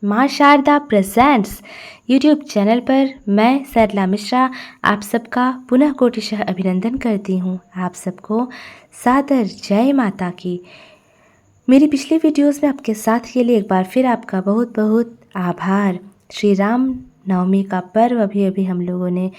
माँ Sharda presents YouTube channel पर मैं सरला मिश्रा आप सबका पुनः कोटिशः अभिनंदन करती हूँ। आप सबको सादर जय माता की। मेरी पिछली वीडियोस में आपके साथ के लिए एक बार फिर आपका बहुत बहुत आभार। श्री राम नवमी का पर्व अभी हम लोगों ने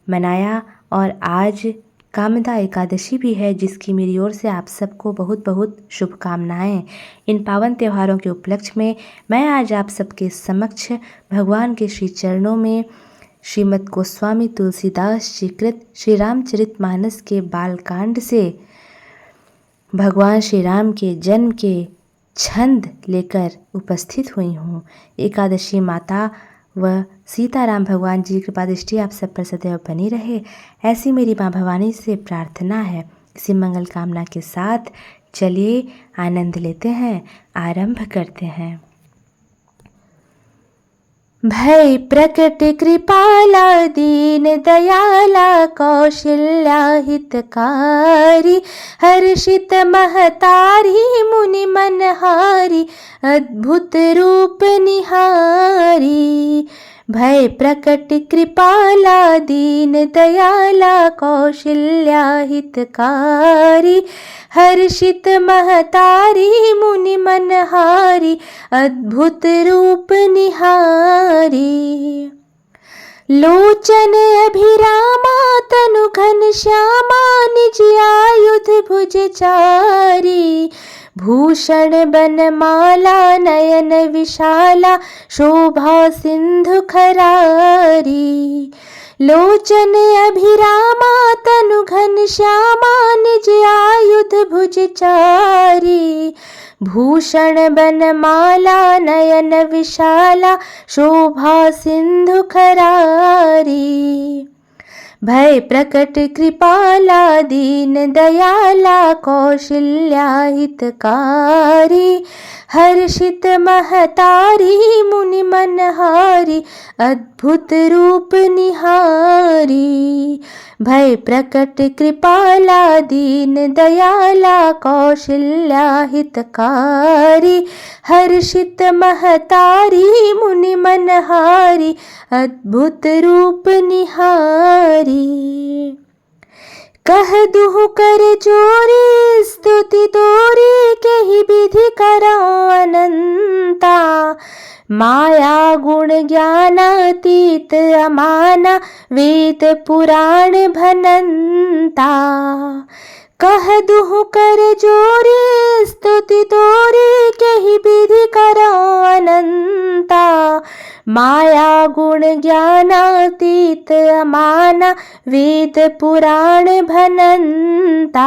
मनाया और आज कामदा एकादशी भी है, जिसकी मेरी ओर से आप सबको बहुत बहुत शुभकामनाएं। इन पावन त्योहारों के उपलक्ष्य में मैं आज आप सबके समक्ष भगवान के श्री चरणों में श्रीमद् गोस्वामी तुलसीदास जी कृत श्री रामचरितमानस के बालकांड से भगवान श्री राम के जन्म के छंद लेकर उपस्थित हुई हूँ। एकादशी माता व सीताराम भगवान जी की कृपा दृष्टि आप सब पर सदैव बनी रहे, ऐसी मेरी माँ भवानी से प्रार्थना है। इसी मंगल कामना के साथ चलिए आनंद लेते हैं, आरंभ करते हैं। भय प्रकट कृपाला दीन दयाला कौशल्या हितकारी, हर्षित महतारी मुनि मनहारी, अद्भुत रूप निहारी। भय प्रकट कृपाला दीन दयाला कौशल्या हितकारी, हर्षित महतारी मुनि मनहारी, अद्भुत रूप निहारी। लोचन अभिरामा तनु घन श्यामा, निज आयुध भुज चारी, भूषण बनमाला नयन विशाला, शोभा सिंधु खरारी। लोचन अभिरामा तनु घन श्यामा, निज आयुध भुज चारी, भूषण बनमाला नयन विशाला, शोभा सिंधु खरारी। भय प्रकट कृपाला दीन दयाला कौशल्या हितकारी, हर्षित महतारी मुनि मनहारी, अद्भुत रूप निहारी। भय प्रकट कृपाला दीन दयाला कौशल्या हितकारी, हर्षित महतारी मुनि मनहारी, अद्भुत रूप निहारी। कह दुहु कर जोरी स्तुति तोरी, केहि विधि करौ अनंता, माया गुण ज्ञानातीत अमाना, वेद पुराण भनंता। कह दुहु कर जोरी स्तुति तोरी, केहि विधि करौ अनंता, माया गुण ज्ञानातीत अमाना, वेद पुराण भनंता।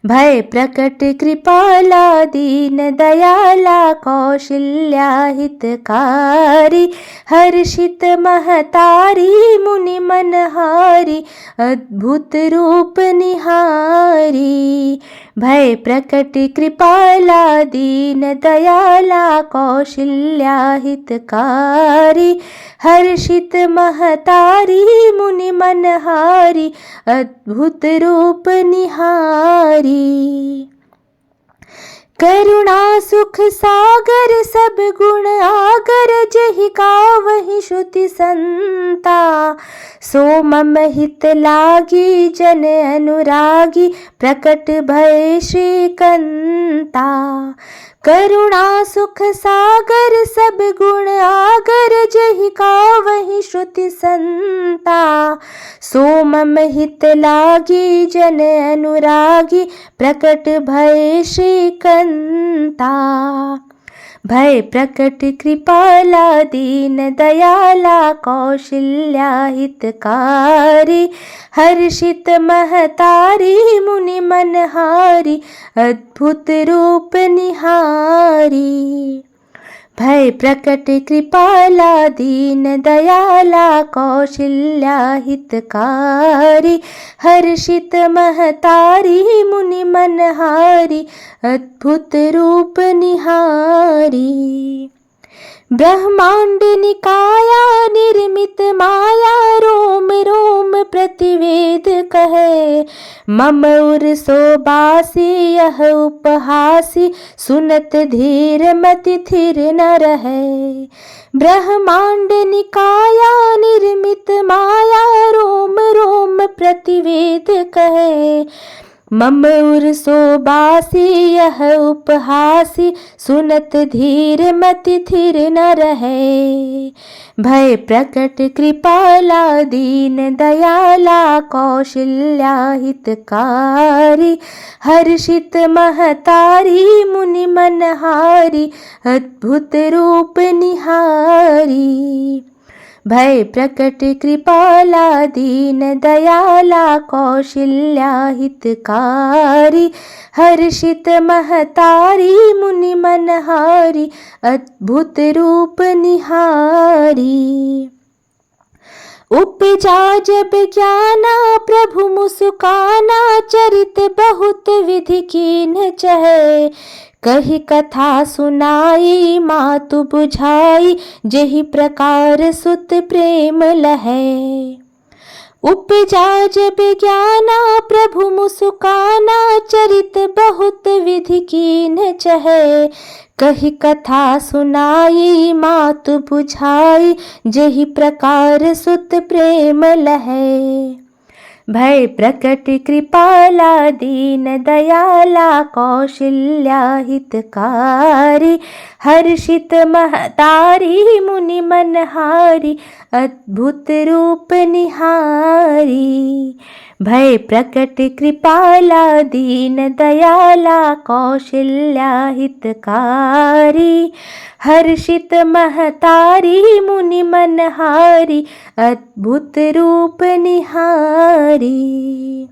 भय प्रकट कृपाला दीन दयाला कौशल्या हितकारी, हर्षित महतारी मुनि मनहारी, अद्भुत रूप निहारी। भय प्रकट कृपाला दीन दयाला कौशल्या हितकारी, हर्षित महतारी मुनि मनहारी, अद्भुत रूप निहारी। करुणा सुख सागर सब गुण आगर, जहि गावहि श्रुति संता, सो मम हित लागी जन अनुरागी, प्रकट भय श्रीकंता। करुणा सुख सागर सब गुण आगर, जहि गावहि श्रुति संता, सो मम हित लागी जन अनुरागी, प्रकट भय श्रीकंता। भय प्रकट कृपाला दीन दयाला कौशल्या हितकारी, हर्षित महतारी मुनि मनहारी, अद्भुत रूप निहारी। भय प्रकट कृपाला दीन दयाला कौशल्या हितकारी, हर्षित महतारी मुनि मनहारी, अद्भुत रूप निहारी। ब्रह्मांड निकाया निर्मित माया, रोम रोम प्रतिवेद कहे। मम उर सोबासी यह उपहासी, सुनत धीर मति थिर न रहे। ब्रह्मांड निकाया निर्मित माया, रोम रोम प्रतिवेद कहे। मम उर सोबासी यह उपहासी, सुनत धीर मति थिर न रहे। भय प्रकट कृपाला दीन दयाला, कौशल्या हितकारी। हर्षित महतारी मुनि मनहारी, अद्भुत रूप निहारी। भय प्रकट कृपाला दीन दयाला, कौशल्या हितकारी। हर्षित महतारी मुनि मनहारी, अद्भुत रूप निहारी। उपजा जब ज्ञाना प्रभु मुस्काना, चरित बहुत विधि कीन्ह चहे। कही कथा सुनाई मातु बुझाई, जेहि प्रकार सुत प्रेम लहै। उपजा जब ज्ञाना प्रभु मुस्काना, चरित बहुत विधि कीन्ह चहे। कही कथा सुनाई मातु बुझाई, जेहि प्रकार सुत प्रेम लहै। भय प्रकट कृपाला दीन दयाला, कौशल्या हितकारी। हर्षित महतारी मुनि मनहारी, अद्भुत रूप निहारी। भय प्रकट कृपाला दीन दयाला, कौशल्या हितकारी। हर्षित महतारी मुनि मनहारी, अद्भुत रूप निहारी।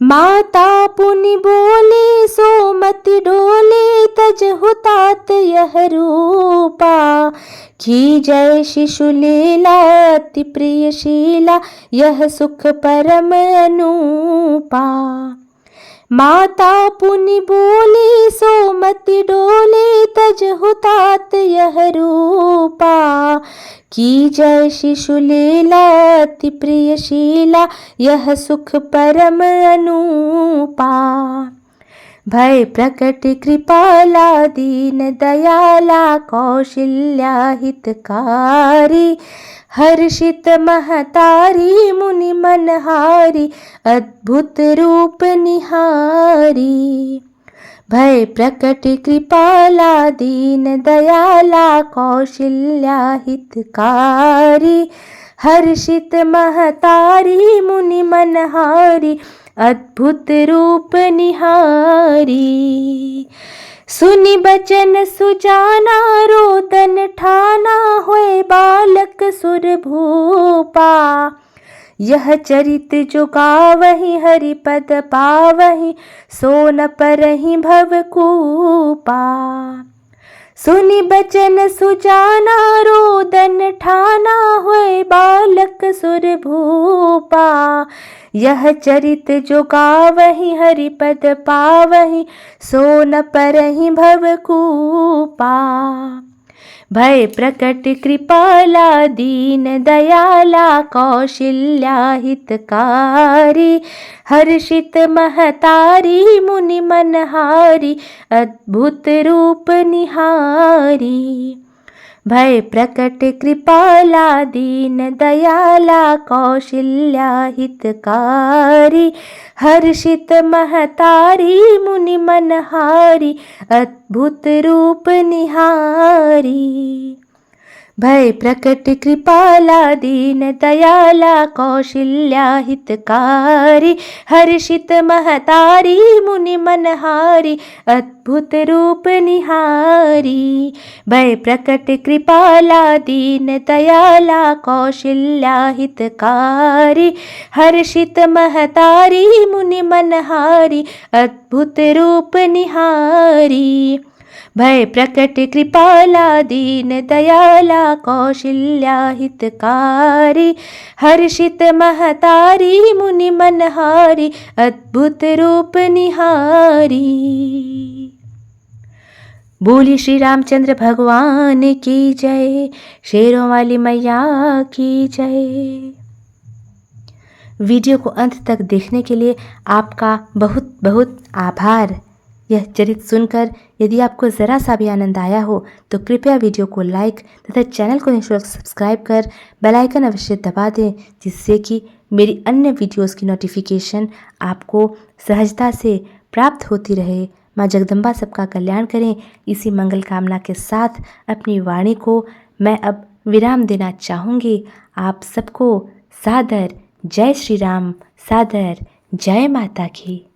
माता पुनि बोली सो मति डोली, तजहु तात यह रूपा। की जय शिशु लीला अति प्रियशीला, यह सुख परम अनूपा। माता पुनि बोली सो मति डोली, तजहु तात यह रूपा। की जय शिशु लीला अति प्रियशीला, यह सुख परम अनूपा। भय प्रकट कृपाला दीन दयाला, कौशल्या हितकारी। हर्षित महतारी मुनि मनहारी, अद्भुत रूप निहारी। भय प्रकट कृपाला दीन दयाला, कौशल्या हितकारी। हर्षित महतारी मुनि मनहारी, अद्भुत रूप निहारी। सुनि बचन सुजाना रोदन ठाना, होए बालक सुर भूपा। यह चरित जो गावहि हरि पद पावहि, सो न परहि भव कूपा। सुनि बचन सुजाना रोदन ठाना, होए बालक सुर भूपा। यह चरित जो गावहि हरि पद पावहि, सो न परहि भव कूपा। भय प्रकट कृपाला दीन दयाला, कौशल्या हितकारी। हर्षित महतारी मुनि मनहारी, अद्भुत रूप निहारी। भय प्रकट कृपाला दीन दयाला, कौशल्या हितकारी। हर्षित महतारी मुनि मनहारी, अद्भुत रूप निहारी। भय प्रकट कृपाला दीन दयाला, कौशल्या हितकारी। हर्षित महतारी मुनि मनहारी, अद्भुत रूप निहारी। भय प्रकट कृपाला दीन दयाला, कौशल्या हितकारी। हर्षित महतारी मुनि मनहारी, अद्भुत रूप निहारी। भय प्रकट कृपाला दीन दयाला, कौशल्या हितकारी। हर्षित महतारी मुनि मनहारी, अद्भुत रूप निहारी। बोली श्री रामचंद्र भगवान की जय, शेरों वाली मैया की जय। वीडियो को अंत तक देखने के लिए आपका बहुत बहुत आभार। यह चरित्र सुनकर यदि आपको ज़रा सा भी आनंद आया हो तो कृपया वीडियो को लाइक तथा चैनल को निःशुल्क सब्सक्राइब कर बेल आइकन अवश्य दबा दें, जिससे कि मेरी अन्य वीडियोस की नोटिफिकेशन आपको सहजता से प्राप्त होती रहे। माँ जगदम्बा सबका कल्याण करें। इसी मंगल कामना के साथ अपनी वाणी को मैं अब विराम देना चाहूँगी। आप सबको सादर जय श्री राम, सादर जय माता की।